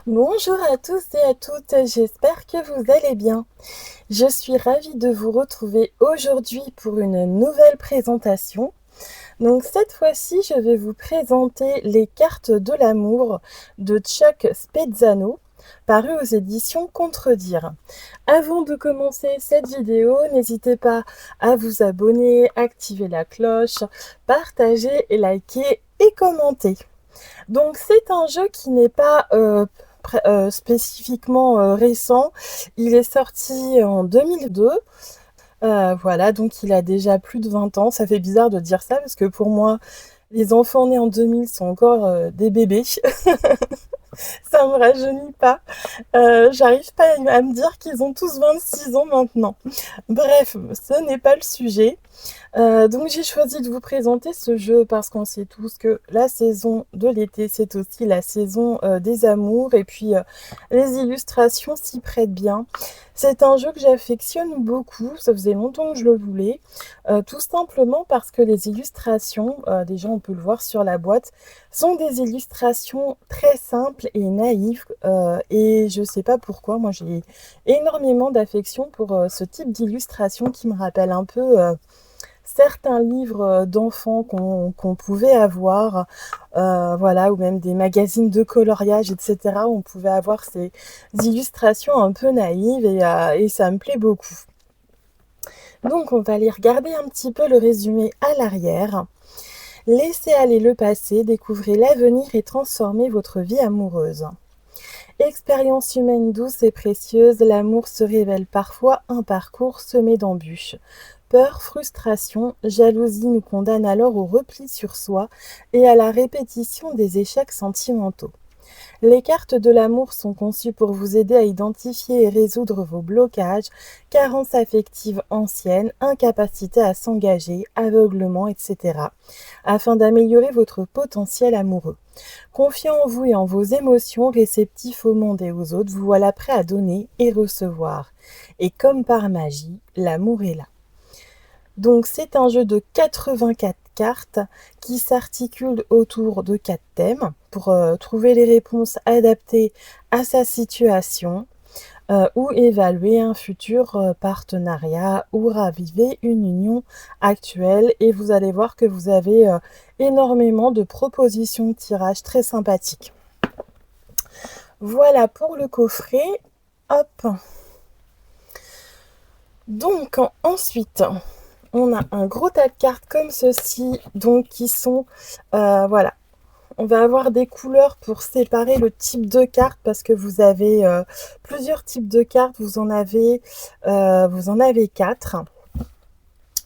Bonjour à tous et à toutes, j'espère que vous allez bien. Je suis ravie de vous retrouver aujourd'hui pour une nouvelle présentation. Donc cette fois-ci, je vais vous présenter Les cartes de l'amour de Chuck Spezzano, paru aux éditions Contredire. Avant de commencer cette vidéo, n'hésitez pas à vous abonner, activer la cloche, partager, liker et commenter. Donc c'est un jeu qui n'est pas spécifiquement récent. Il est sorti en 2002. Voilà, donc il a déjà plus de 20 ans. Ça fait bizarre de dire ça parce que pour moi, les enfants nés en 2000 sont encore des bébés. Ça me rajeunit pas. J'arrive pas à me dire qu'ils ont tous 26 ans maintenant. Bref, ce n'est pas le sujet. Donc j'ai choisi de vous présenter ce jeu parce qu'on sait tous que la saison de l'été, c'est aussi la saison des amours et puis les illustrations s'y prêtent bien. C'est un jeu que j'affectionne beaucoup, ça faisait longtemps que je le voulais, tout simplement parce que les illustrations, déjà on peut le voir sur la boîte, sont des illustrations très simples et naïves et je sais pas pourquoi, moi j'ai énormément d'affection pour ce type d'illustration qui me rappelle un peu certains livres d'enfants qu'on pouvait avoir, voilà, ou même des magazines de coloriage, etc., où on pouvait avoir ces illustrations un peu naïves et ça me plaît beaucoup. Donc on va aller regarder un petit peu le résumé à l'arrière. Laissez aller le passé, découvrez l'avenir et transformez votre vie amoureuse. Expérience humaine douce et précieuse, l'amour se révèle parfois un parcours semé d'embûches. Peur, frustration, jalousie nous condamnent alors au repli sur soi et à la répétition des échecs sentimentaux. Les cartes de l'amour sont conçues pour vous aider à identifier et résoudre vos blocages, carences affectives anciennes, incapacité à s'engager, aveuglement, etc., afin d'améliorer votre potentiel amoureux. Confiant en vous et en vos émotions, réceptif au monde et aux autres, vous voilà prêt à donner et recevoir. Et comme par magie, l'amour est là. Donc c'est un jeu de 84 cartes qui s'articule autour de 4 thèmes pour trouver les réponses adaptées à sa situation ou évaluer un futur partenariat ou raviver une union actuelle. Et vous allez voir que vous avez énormément de propositions de tirage très sympathiques. Voilà pour le coffret. Hop. Donc ensuite, on a un gros tas de cartes comme ceci, donc qui sont, voilà, on va avoir des couleurs pour séparer le type de carte parce que vous avez plusieurs types de cartes, vous en avez 4.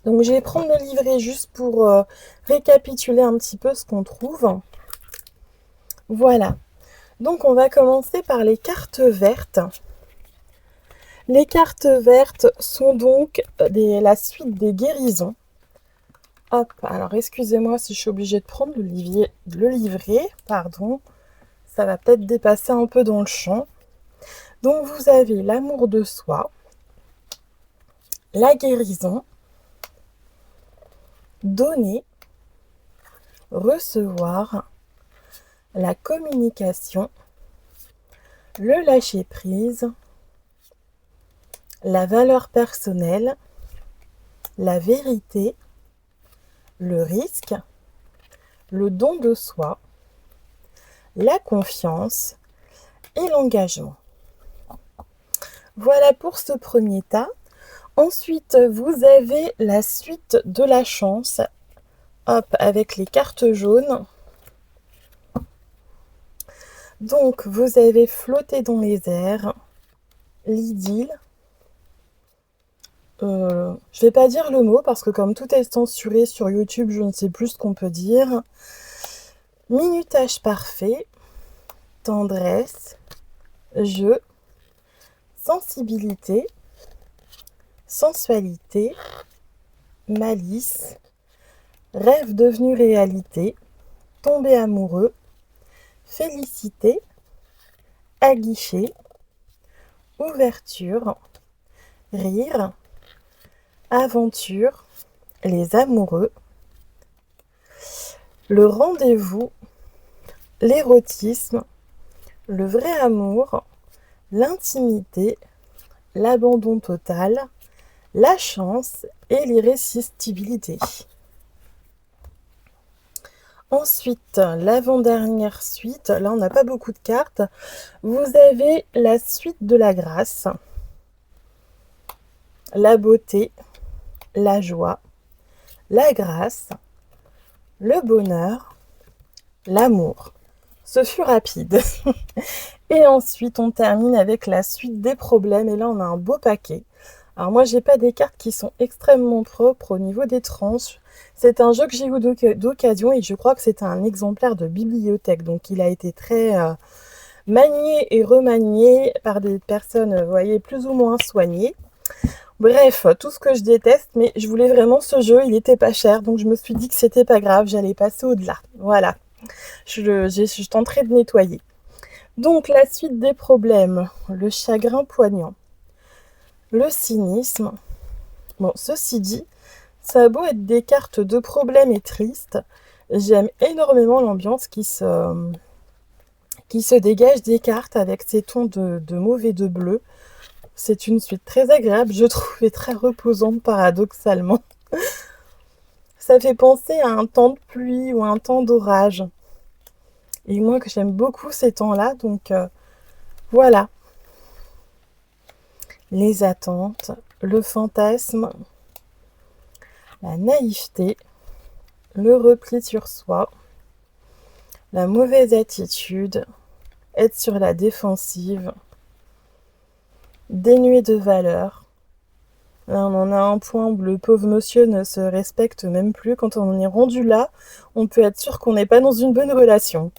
Donc je vais prendre le livret juste pour récapituler un petit peu ce qu'on trouve. Voilà, donc on va commencer par les cartes vertes. Les cartes vertes sont donc la suite des guérisons. Hop, alors excusez-moi si je suis obligée de prendre le livret, pardon, ça va peut-être dépasser un peu dans le champ. Donc vous avez l'amour de soi, la guérison, donner, recevoir, la communication, le lâcher-prise, la valeur personnelle, la vérité, le risque, le don de soi, la confiance et l'engagement. Voilà pour ce premier tas. Ensuite, vous avez la suite de la chance. Hop, avec les cartes jaunes. Donc, vous avez flotté dans les airs, l'idylle. Je vais pas dire le mot parce que comme tout est censuré sur YouTube, je ne sais plus ce qu'on peut dire. Minutage parfait, tendresse, jeu, sensibilité, sensualité, malice, rêve devenu réalité, tomber amoureux, félicité, aguicher, ouverture, rire, aventure, les amoureux, le rendez-vous, l'érotisme, le vrai amour, l'intimité, l'abandon total, la chance et l'irrésistibilité. Ensuite, l'avant-dernière suite, là on n'a pas beaucoup de cartes. Vous avez la suite de la grâce, la beauté, la joie, la grâce, le bonheur, l'amour. Ce fut rapide. Et ensuite, on termine avec la suite des problèmes. Et là, on a un beau paquet. Alors moi, j'ai pas des cartes qui sont extrêmement propres au niveau des tranches. C'est un jeu que j'ai eu d'occasion et je crois que c'est un exemplaire de bibliothèque. Donc, il a été très manié et remanié par des personnes, vous voyez, plus ou moins soignées. Bref, tout ce que je déteste, mais je voulais vraiment ce jeu, il était pas cher, donc je me suis dit que c'était pas grave, j'allais passer au-delà. Voilà, je tenterai de nettoyer. Donc la suite des problèmes, le chagrin poignant, le cynisme. Bon, ceci dit, ça a beau être des cartes de problèmes et tristes, j'aime énormément l'ambiance qui se dégage des cartes avec ces tons de mauve et de bleu. C'est une suite très agréable, je trouve, et très reposante paradoxalement. Ça fait penser à un temps de pluie ou un temps d'orage. Et moi que j'aime beaucoup ces temps-là, donc voilà. Les attentes, le fantasme, la naïveté, le repli sur soi, la mauvaise attitude, être sur la défensive, dénué de valeur. Là, on en a un point où le pauvre monsieur ne se respecte même plus. Quand on en est rendu là, on peut être sûr qu'on n'est pas dans une bonne relation.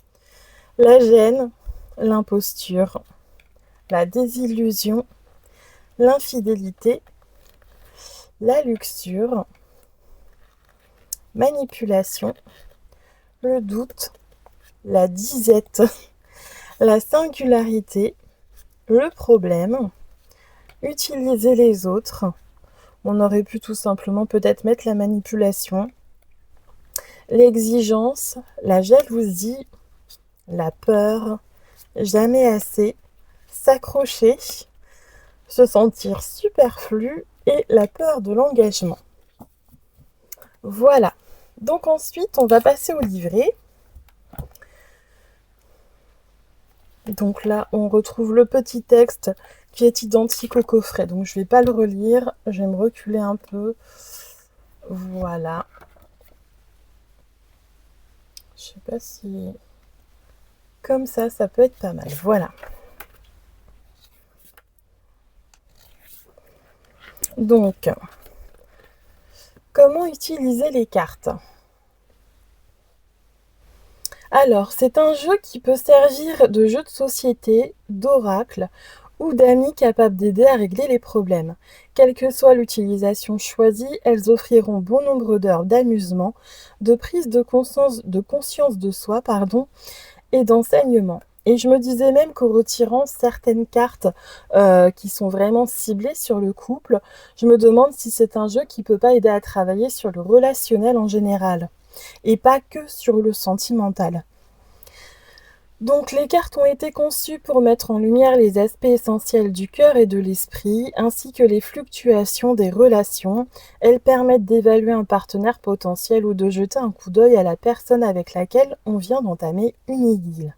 La gêne, l'imposture, la désillusion, l'infidélité, la luxure, manipulation, le doute, la disette, la singularité, le problème, utiliser les autres. On aurait pu tout simplement peut-être mettre la manipulation, l'exigence, la jalousie, la peur, jamais assez, s'accrocher, se sentir superflu et la peur de l'engagement. Voilà. Donc ensuite, on va passer au livret. Donc là, on retrouve le petit texte qui est identique au coffret. Donc je ne vais pas le relire, je vais me reculer un peu. Voilà. Je sais pas si... Comme ça peut être pas mal. Voilà. Donc, comment utiliser les cartes ? Alors, c'est un jeu qui peut servir de jeu de société, d'oracle ou d'amis capables d'aider à régler les problèmes. Quelle que soit l'utilisation choisie, elles offriront bon nombre d'heures d'amusement, de prise de conscience de soi, et d'enseignement. Et je me disais même qu'en retirant certaines cartes qui sont vraiment ciblées sur le couple, je me demande si c'est un jeu qui peut pas aider à travailler sur le relationnel en général et pas que sur le sentimental. Donc les cartes ont été conçues pour mettre en lumière les aspects essentiels du cœur et de l'esprit, ainsi que les fluctuations des relations. Elles permettent d'évaluer un partenaire potentiel ou de jeter un coup d'œil à la personne avec laquelle on vient d'entamer une idylle.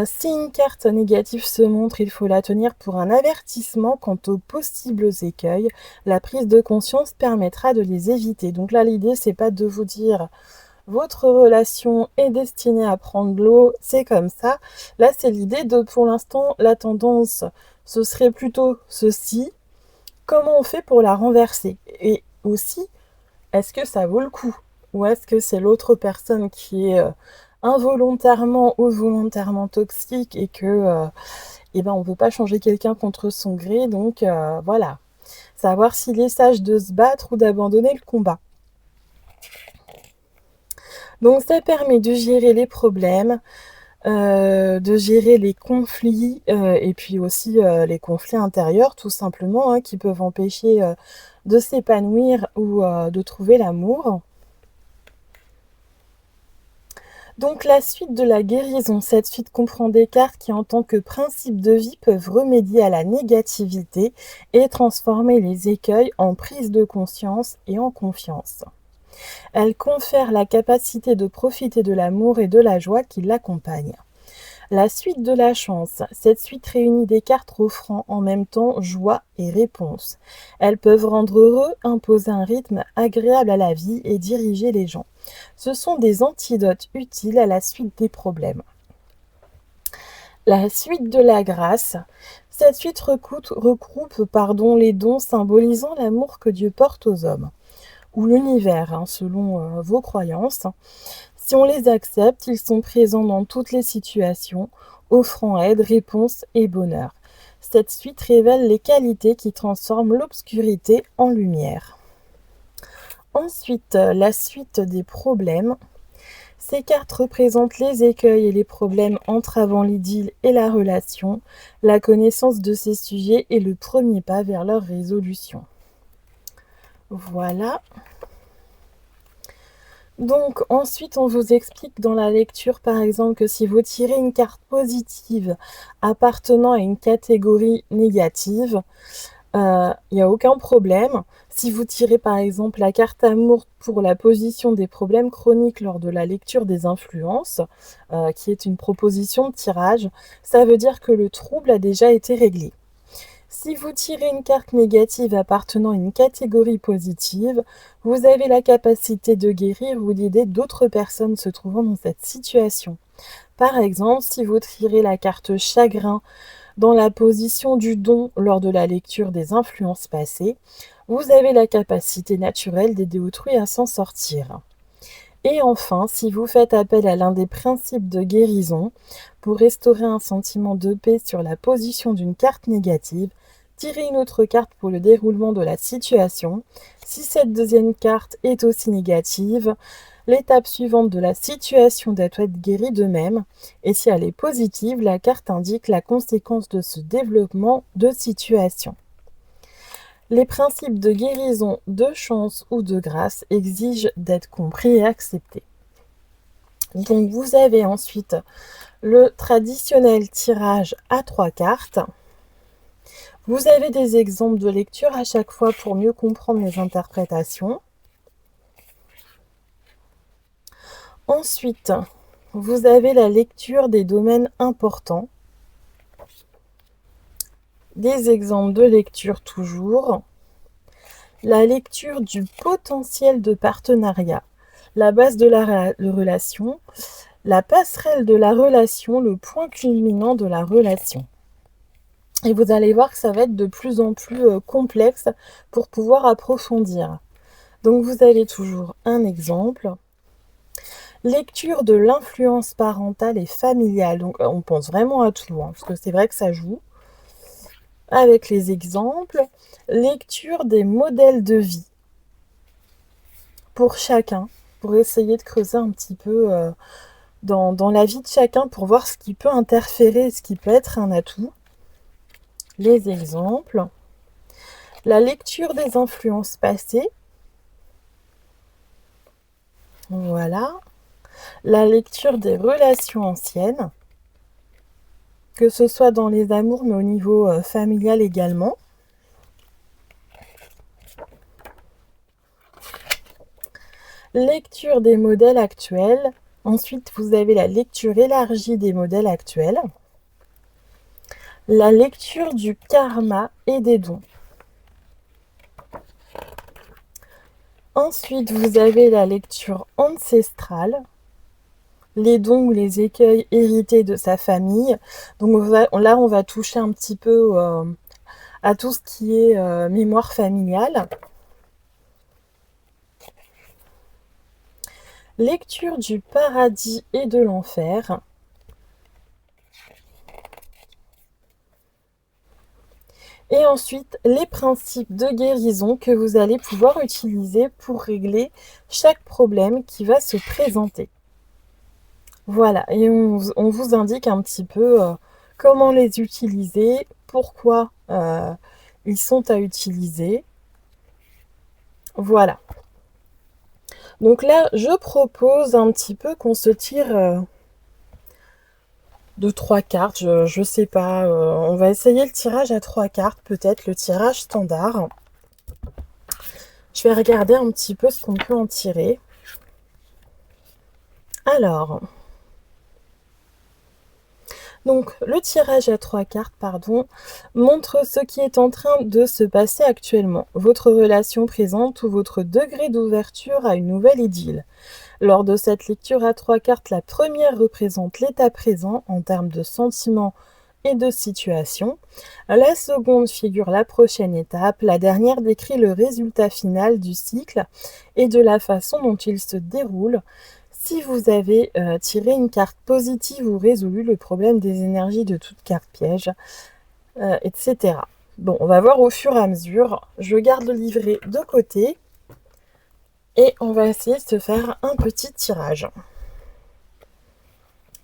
Si une carte négative se montre, il faut la tenir pour un avertissement quant aux possibles écueils. La prise de conscience permettra de les éviter. Donc là, l'idée, c'est pas de vous dire votre relation est destinée à prendre l'eau, c'est comme ça. Là, c'est l'idée de, pour l'instant, la tendance, ce serait plutôt ceci. Comment on fait pour la renverser ? Et aussi, est-ce que ça vaut le coup ? Ou est-ce que c'est l'autre personne qui est involontairement ou volontairement toxique et que on ne peut pas changer quelqu'un contre son gré, donc voilà. Savoir s'il est sage de se battre ou d'abandonner le combat. Donc ça permet de gérer les problèmes, de gérer les conflits et puis aussi les conflits intérieurs tout simplement qui peuvent empêcher de s'épanouir ou de trouver l'amour. Donc la suite de la guérison, cette suite comprend des cartes qui, en tant que principe de vie, peuvent remédier à la négativité et transformer les écueils en prise de conscience et en confiance. Elle confère la capacité de profiter de l'amour et de la joie qui l'accompagnent. La suite de la chance. Cette suite réunit des cartes offrant en même temps joie et réponse. Elles peuvent rendre heureux, imposer un rythme agréable à la vie et diriger les gens. Ce sont des antidotes utiles à la suite des problèmes. La suite de la grâce. Cette suite regroupe les dons symbolisant l'amour que Dieu porte aux hommes, ou l'univers, selon vos croyances. Si on les accepte, ils sont présents dans toutes les situations, offrant aide, réponse et bonheur. Cette suite révèle les qualités qui transforment l'obscurité en lumière. Ensuite, la suite des problèmes. Ces cartes représentent les écueils et les problèmes entravant l'idylle et la relation. La connaissance de ces sujets est le premier pas vers leur résolution. Voilà. Donc ensuite, on vous explique dans la lecture, par exemple, que si vous tirez une carte positive appartenant à une catégorie négative, il n'y a aucun problème. Si vous tirez, par exemple, la carte amour pour la position des problèmes chroniques lors de la lecture des influences, qui est une proposition de tirage, ça veut dire que le trouble a déjà été réglé. Si vous tirez une carte négative appartenant à une catégorie positive, vous avez la capacité de guérir ou d'aider d'autres personnes se trouvant dans cette situation. Par exemple, si vous tirez la carte chagrin dans la position du don lors de la lecture des influences passées, vous avez la capacité naturelle d'aider autrui à s'en sortir. Et enfin, si vous faites appel à l'un des principes de guérison pour restaurer un sentiment de paix sur la position d'une carte négative, tirez une autre carte pour le déroulement de la situation. Si cette deuxième carte est aussi négative, l'étape suivante de la situation doit être guérie de même. Et si elle est positive, la carte indique la conséquence de ce développement de situation. Les principes de guérison, de chance ou de grâce exigent d'être compris et acceptés. Donc vous avez ensuite le traditionnel tirage à 3 cartes. Vous avez des exemples de lecture à chaque fois pour mieux comprendre les interprétations. Ensuite, vous avez la lecture des domaines importants. Des exemples de lecture toujours. La lecture du potentiel de partenariat, la base de la relation, la passerelle de la relation, le point culminant de la relation. Et vous allez voir que ça va être de plus en plus complexe pour pouvoir approfondir. Donc vous avez toujours un exemple. Lecture de l'influence parentale et familiale. Donc on pense vraiment à tout, parce que c'est vrai que ça joue. Avec les exemples. Lecture des modèles de vie pour chacun, pour essayer de creuser un petit peu dans la vie de chacun pour voir ce qui peut interférer, ce qui peut être un atout. Les exemples. La lecture des influences passées. Voilà. La lecture des relations anciennes, que ce soit dans les amours, mais au niveau familial également. Lecture des modèles actuels. Ensuite, vous avez la lecture élargie des modèles actuels. La lecture du karma et des dons. Ensuite, vous avez la lecture ancestrale, les dons ou les écueils hérités de sa famille. Donc là, on va toucher un petit peu à tout ce qui est mémoire familiale. Lecture du paradis et de l'enfer. Et ensuite, les principes de guérison que vous allez pouvoir utiliser pour régler chaque problème qui va se présenter. Voilà, et on vous indique un petit peu comment les utiliser, pourquoi ils sont à utiliser. Voilà. Donc là, je propose un petit peu qu'on se tire de 3 cartes, je sais pas, on va essayer le tirage à 3 cartes, peut-être le tirage standard. Je vais regarder un petit peu ce qu'on peut en tirer. Alors, donc le tirage à 3 cartes, montre ce qui est en train de se passer actuellement, votre relation présente ou votre degré d'ouverture à une nouvelle idylle. Lors de cette lecture à 3 cartes, la première représente l'état présent en termes de sentiments et de situation. La seconde figure la prochaine étape. La dernière décrit le résultat final du cycle et de la façon dont il se déroule. Si vous avez tiré une carte positive ou résolu le problème des énergies de toute carte piège, etc. Bon, on va voir au fur et à mesure. Je garde le livret de côté et on va essayer de se faire un petit tirage.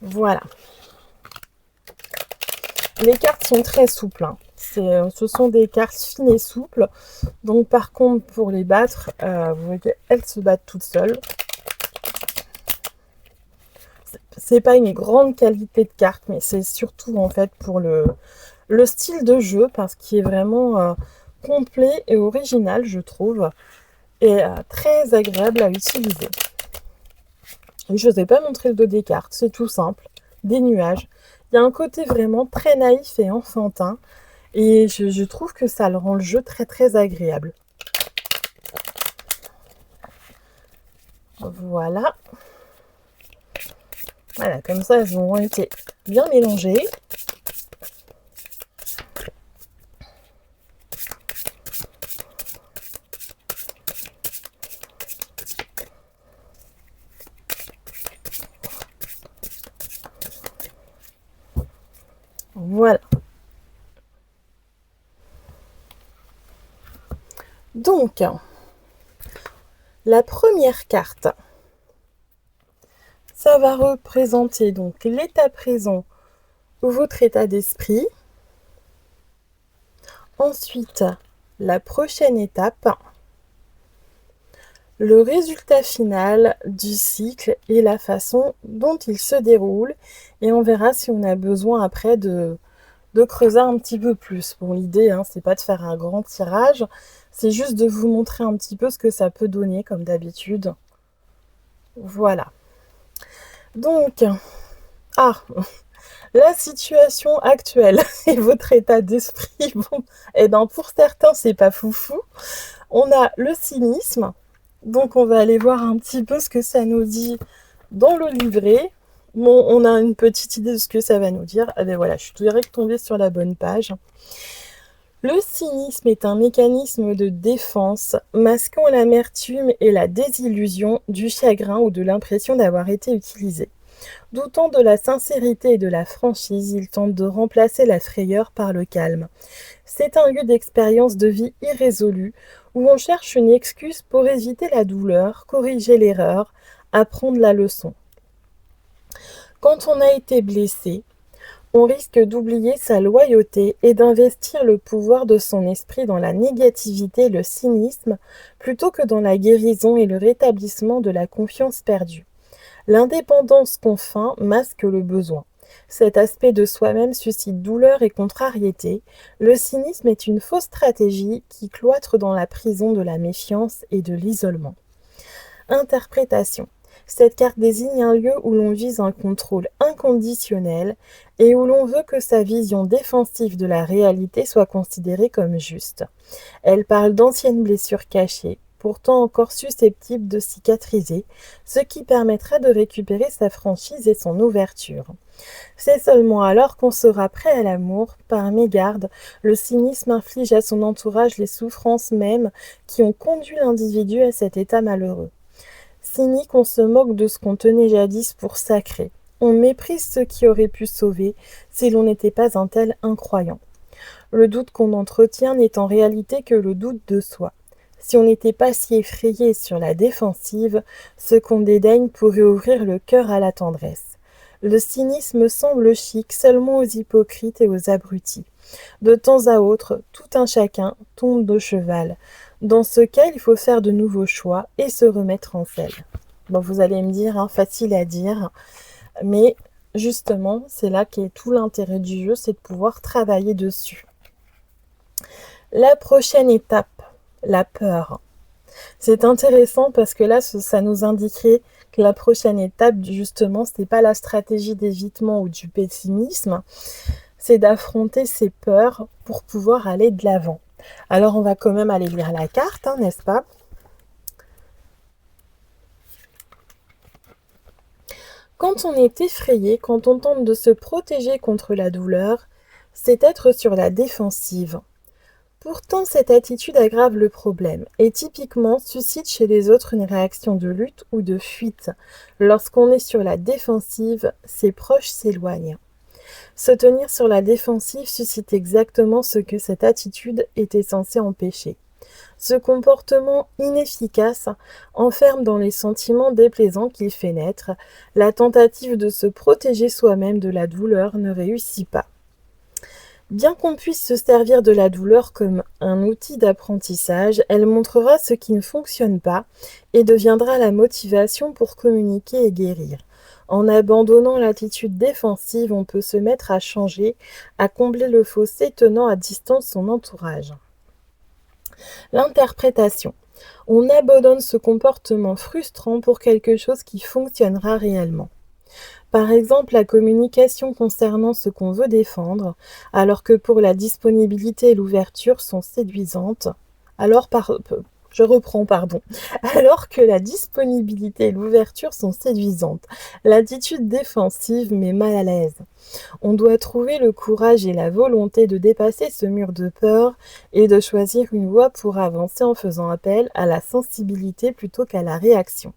Voilà. Les cartes sont très souples. Ce sont des cartes fines et souples. Donc par contre, pour les battre, vous voyez, elles se battent toutes seules. C'est pas une grande qualité de carte, mais c'est surtout en fait pour le style de jeu, parce qu'il est vraiment complet et original, je trouve, et très agréable à utiliser. Et je ne vous ai pas montré le dos des cartes, c'est tout simple. Des nuages. Il y a un côté vraiment très naïf et enfantin. Et je trouve que ça le rend le jeu très très agréable. Voilà. Voilà, comme ça, elles ont été bien mélangées. Voilà. Donc, la première carte, ça va représenter donc l'état présent ou votre état d'esprit. Ensuite, la prochaine étape, le résultat final du cycle et la façon dont il se déroule. Et on verra si on a besoin après de creuser un petit peu plus. Bon, l'idée, c'est pas de faire un grand tirage, c'est juste de vous montrer un petit peu ce que ça peut donner, comme d'habitude. Voilà. Donc, la situation actuelle et votre état d'esprit, pour certains, c'est pas foufou. On a le cynisme, donc on va aller voir un petit peu ce que ça nous dit dans le livret. Bon, on a une petite idée de ce que ça va nous dire. Eh bien voilà, je suis direct tombée sur la bonne page. Le cynisme est un mécanisme de défense masquant l'amertume et la désillusion, du chagrin ou de l'impression d'avoir été utilisé. Doutant de la sincérité et de la franchise, il tente de remplacer la frayeur par le calme. C'est un lieu d'expérience de vie irrésolue où on cherche une excuse pour éviter la douleur, corriger l'erreur, apprendre la leçon. Quand on a été blessé, on risque d'oublier sa loyauté et d'investir le pouvoir de son esprit dans la négativité et le cynisme plutôt que dans la guérison et le rétablissement de la confiance perdue. L'indépendance qu'on feint masque le besoin. Cet aspect de soi-même suscite douleur et contrariété. Le cynisme est une fausse stratégie qui cloître dans la prison de la méfiance et de l'isolement. Interprétation. Cette carte désigne un lieu où l'on vise un contrôle inconditionnel et où l'on veut que sa vision défensive de la réalité soit considérée comme juste. Elle parle d'anciennes blessures cachées, pourtant encore susceptibles de cicatriser, ce qui permettra de récupérer sa franchise et son ouverture. C'est seulement alors qu'on sera prêt à l'amour. Par mégarde, le cynisme inflige à son entourage les souffrances mêmes qui ont conduit l'individu à cet état malheureux. Cynique, on se moque de ce qu'on tenait jadis pour sacré. On méprise ce qui aurait pu sauver si l'on n'était pas un tel incroyant. Le doute qu'on entretient n'est en réalité que le doute de soi. Si on n'était pas si effrayé sur la défensive, ce qu'on dédaigne pourrait ouvrir le cœur à la tendresse. Le cynisme semble chic seulement aux hypocrites et aux abrutis. De temps à autre, tout un chacun tombe de cheval Dans ce cas, il faut faire de nouveaux choix et se remettre en selle. Bon, vous allez me dire, hein, facile à dire, mais justement, c'est là qu'est tout l'intérêt du jeu, c'est de pouvoir travailler dessus. La prochaine étape, la peur. C'est intéressant parce que là, ça nous indiquerait que la prochaine étape, justement, ce n'est pas la stratégie d'évitement ou du pessimisme, c'est d'affronter ses peurs pour pouvoir aller de l'avant. Alors, on va quand même aller lire la carte, hein, n'est-ce pas? Quand on est effrayé, quand on tente de se protéger contre la douleur, c'est être sur la défensive. Pourtant, cette attitude aggrave le problème et typiquement suscite chez les autres une réaction de lutte ou de fuite. Lorsqu'on est sur la défensive, ses proches s'éloignent. Se tenir sur la défensive suscite exactement ce que cette attitude était censée empêcher. Ce comportement inefficace enferme dans les sentiments déplaisants qu'il fait naître. La tentative de se protéger soi-même de la douleur ne réussit pas. Bien qu'on puisse se servir de la douleur comme un outil d'apprentissage, elle montrera ce qui ne fonctionne pas et deviendra la motivation pour communiquer et guérir. En abandonnant l'attitude défensive, on peut se mettre à changer, à combler le fossé tenant à distance son entourage. L'interprétation. On abandonne ce comportement frustrant pour quelque chose qui fonctionnera réellement. Par exemple, la communication concernant ce qu'on veut défendre, alors que pour la disponibilité et l'ouverture sont séduisantes, alors que la disponibilité et l'ouverture sont séduisantes, l'attitude défensive met mal à l'aise. On doit trouver le courage et la volonté de dépasser ce mur de peur et de choisir une voie pour avancer en faisant appel à la sensibilité plutôt qu'à la réaction.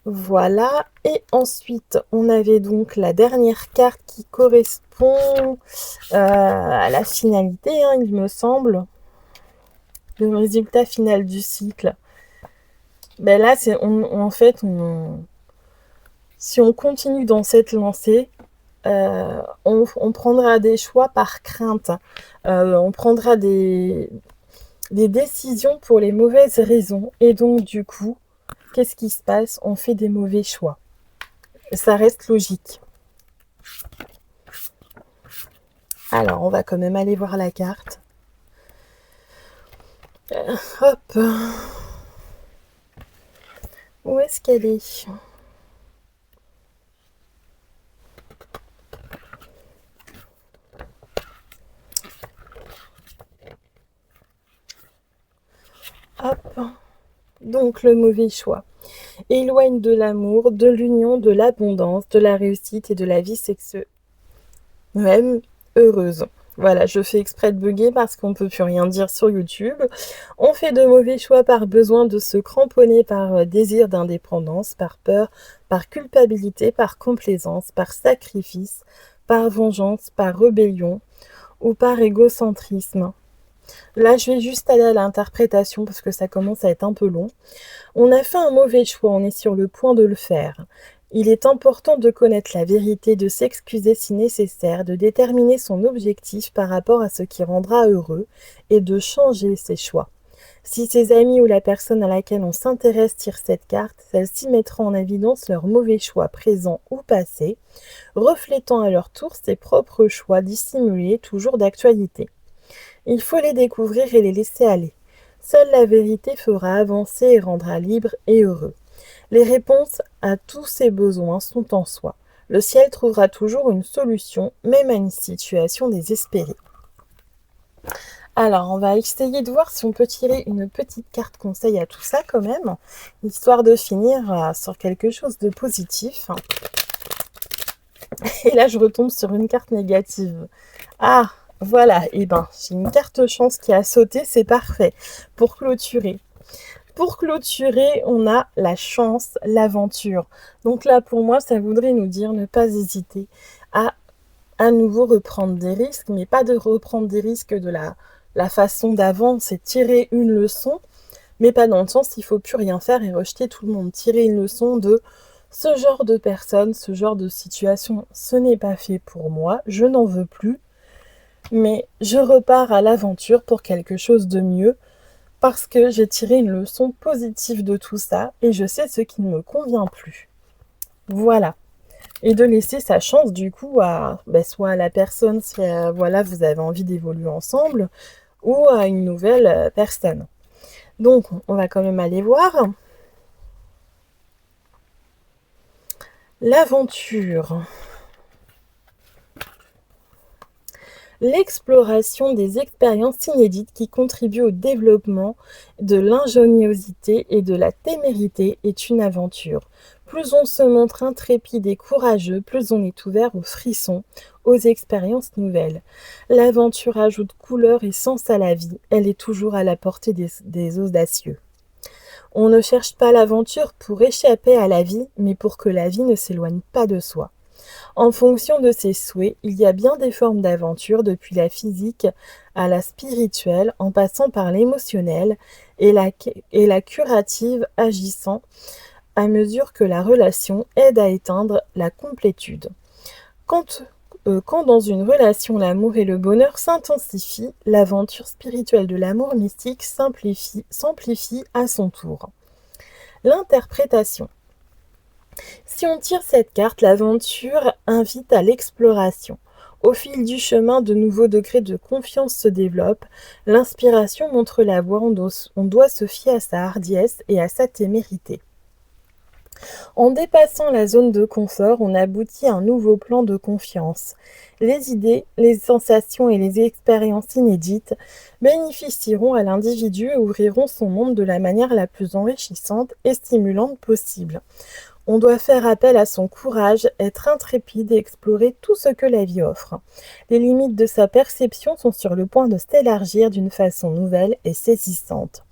Voilà, et ensuite on avait donc la dernière carte qui correspond à la finalité, hein, il me semble, le résultat final du cycle. Ben là, si on continue dans cette lancée, on prendra des choix par crainte, on prendra des décisions pour les mauvaises raisons, et donc du coup, qu'est-ce qui se passe? On fait des mauvais choix. Ça reste logique. Alors, on va quand même aller voir la carte. Hop. Où est-ce qu'elle est? Hop. Donc, le mauvais choix. Éloigne de l'amour, de l'union, de l'abondance, de la réussite et de la vie sexuelle. Même heureuse. Voilà, je fais exprès de bugger parce qu'on ne peut plus rien dire sur YouTube. On fait de mauvais choix par besoin de se cramponner, par désir d'indépendance, par peur, par culpabilité, par complaisance, par sacrifice, par vengeance, par rébellion ou par égocentrisme. Là, je vais juste aller à l'interprétation parce que ça commence à être un peu long. On a fait un mauvais choix, on est sur le point de le faire. Il est important de connaître la vérité, de s'excuser si nécessaire, de déterminer son objectif par rapport à ce qui rendra heureux et de changer ses choix. Si ses amis ou la personne à laquelle on s'intéresse tire cette carte, celle-ci mettra en évidence leurs mauvais choix présents ou passés, reflétant à leur tour ses propres choix dissimulés, toujours d'actualité. Il faut les découvrir et les laisser aller. Seule la vérité fera avancer et rendra libre et heureux. Les réponses à tous ces besoins sont en soi. Le ciel trouvera toujours une solution, même à une situation désespérée. Alors, on va essayer de voir si on peut tirer une petite carte conseil à tout ça quand même, histoire de finir sur quelque chose de positif. Et là, je retombe sur une carte négative. Ah, voilà, et j'ai une carte chance qui a sauté, c'est parfait. Pour clôturer, on a la chance, l'aventure. Donc là, pour moi, ça voudrait nous dire ne pas hésiter à nouveau reprendre des risques, mais pas de reprendre des risques de la façon d'avant, c'est tirer une leçon, mais pas dans le sens il ne faut plus rien faire et rejeter tout le monde. Tirer une leçon de ce genre de personne, ce genre de situation, ce n'est pas fait pour moi, je n'en veux plus, mais je repars à l'aventure pour quelque chose de mieux, parce que j'ai tiré une leçon positive de tout ça et je sais ce qui ne me convient plus. Voilà. Et de laisser sa chance du coup à soit à la personne si voilà, vous avez envie d'évoluer ensemble ou à une nouvelle personne. Donc, on va quand même aller voir. L'aventure. L'exploration des expériences inédites qui contribuent au développement de l'ingéniosité et de la témérité est une aventure. Plus on se montre intrépide et courageux, plus on est ouvert aux frissons, aux expériences nouvelles. L'aventure ajoute couleur et sens à la vie, elle est toujours à la portée des audacieux. On ne cherche pas l'aventure pour échapper à la vie, mais pour que la vie ne s'éloigne pas de soi. En fonction de ses souhaits, il y a bien des formes d'aventure, depuis la physique à la spirituelle, en passant par l'émotionnelle et la curative, agissant à mesure que la relation aide à éteindre la complétude. Quand dans une relation l'amour et le bonheur s'intensifient, l'aventure spirituelle de l'amour mystique s'amplifie à son tour. L'interprétation. Si on tire cette carte, l'aventure invite à l'exploration. Au fil du chemin, de nouveaux degrés de confiance se développent. L'inspiration montre la voie, on doit se fier à sa hardiesse et à sa témérité. En dépassant la zone de confort, on aboutit à un nouveau plan de confiance. Les idées, les sensations et les expériences inédites bénéficieront à l'individu et ouvriront son monde de la manière la plus enrichissante et stimulante possible. On doit faire appel à son courage, être intrépide et explorer tout ce que la vie offre. Les limites de sa perception sont sur le point de s'élargir d'une façon nouvelle et saisissante.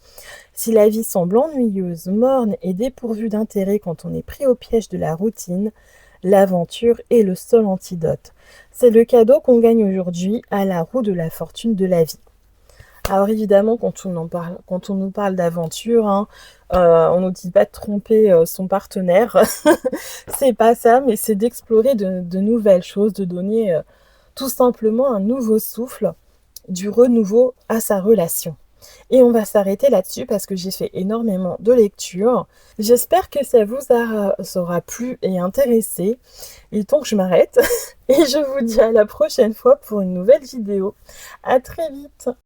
Si la vie semble ennuyeuse, morne et dépourvue d'intérêt quand on est pris au piège de la routine, l'aventure est le seul antidote. C'est le cadeau qu'on gagne aujourd'hui à la roue de la fortune de la vie. Alors évidemment, quand on nous parle d'aventure, on nous dit pas de tromper son partenaire. C'est pas ça, mais c'est d'explorer de nouvelles choses, de donner tout simplement un nouveau souffle, du renouveau à sa relation. Et on va s'arrêter là-dessus parce que j'ai fait énormément de lectures. J'espère que ça vous aura plu et intéressé. Il est temps que je m'arrête. Et je vous dis à la prochaine fois pour une nouvelle vidéo. À très vite.